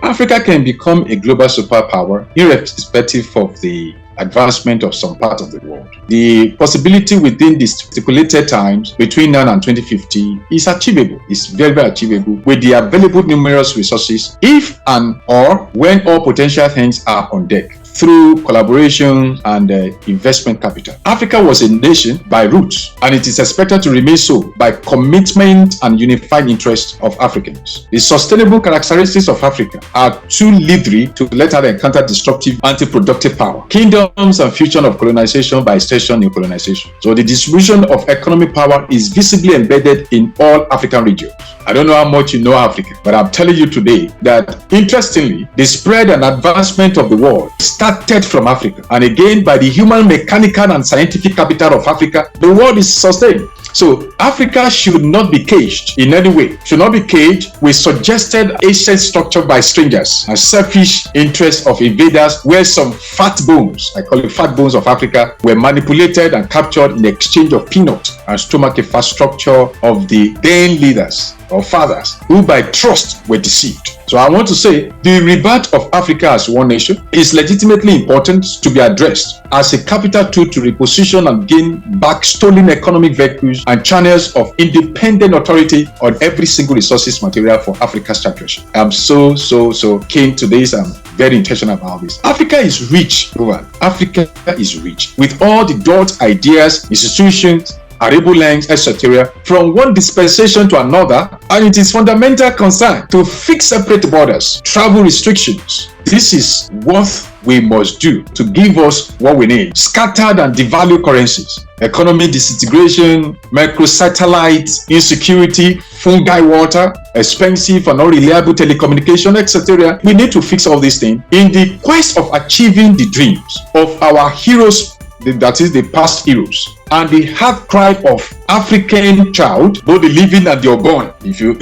Africa can become a global superpower irrespective of the advancement of some part of the world. The possibility within the stipulated times between now and 2050 is achievable. It's very, very achievable with the available numerous resources if and or when all potential things are on deck through collaboration and investment capital. Africa was a nation by roots, and it is expected to remain so by commitment and unified interest of Africans. The sustainable characteristics of Africa are too leathery to let her encounter disruptive, anti-productive power, kingdoms, and fusion of colonization by extension in colonization. So the distribution of economic power is visibly embedded in all African regions. I don't know how much you know Africa, but I'm telling you today that, interestingly, the spread and advancement of the world started from Africa. And again, by the human, mechanical, and scientific capital of Africa, the world is sustained. So Africa should not be caged in any way, should not be caged with suggested ancient structure by strangers and selfish interests of invaders, where some fat bones, I call it fat bones of Africa, were manipulated and captured in exchange of peanuts and stomach infrastructure of the then leaders or fathers who by trust were deceived. So I want to say the rebirth of Africa as one nation is legitimately important to be addressed as a capital tool to reposition and gain back stolen economic vehicles and channels of independent authority on every single resources material for Africa's championship. I'm so keen to this. I'm very intentional about this. Africa is rich, Rowan. Africa is rich with all the thoughts, ideas, institutions, arable lands, etc., from one dispensation to another, and it is fundamental concern to fix separate borders, travel restrictions. This is what we must do to give us what we need. Scattered and devalued currencies, economic disintegration, microsatellites, insecurity, fungi water, expensive and unreliable telecommunication, etc. We need to fix all these things in the quest of achieving the dreams of our heroes, that is the past heroes, and the heart cry of African child, both the living and the unborn. If you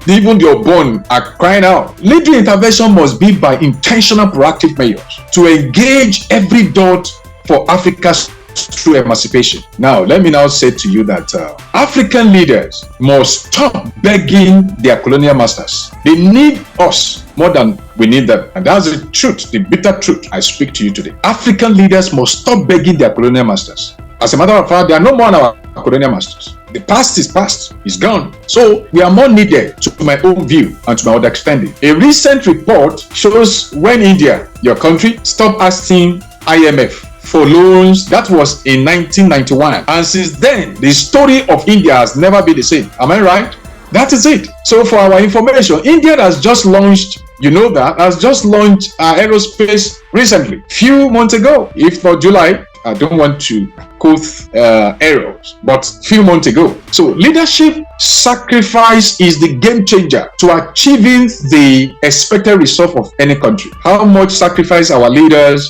even the unborn are crying out. Leading intervention must be by intentional proactive measures to engage every dot for Africa's true emancipation. Now, let me now say to you that African leaders must stop begging their colonial masters. They need us more than we need them. And that's the truth, the bitter truth I speak to you today. African leaders must stop begging their colonial masters. As a matter of fact, they are no more our colonial masters. The past is past, it's gone. So we are more needed, to my own view and to my understanding. A recent report shows when India, your country, stopped asking IMF for loans. That was in 1991. And since then, the story of India has never been the same. Am I right? That is it. So for our information, India has just launched, has just launched aerospace recently, few months ago, if not July. I don't want to quote errors, but few months ago. So leadership sacrifice is the game changer to achieving the expected result of any country. How much sacrifice our leaders,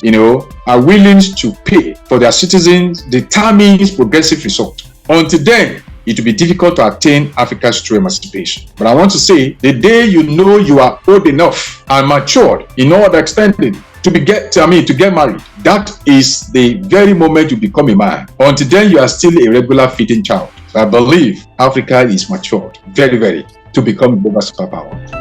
are willing to pay for their citizens determines progressive result. Until then, it will be difficult to attain Africa's true emancipation. But I want to say, the day you are old enough and matured in all the extending to get married, that is the very moment you become a man. Until then, you are still a regular feeding child. I believe Africa is matured very, very to become a global superpower.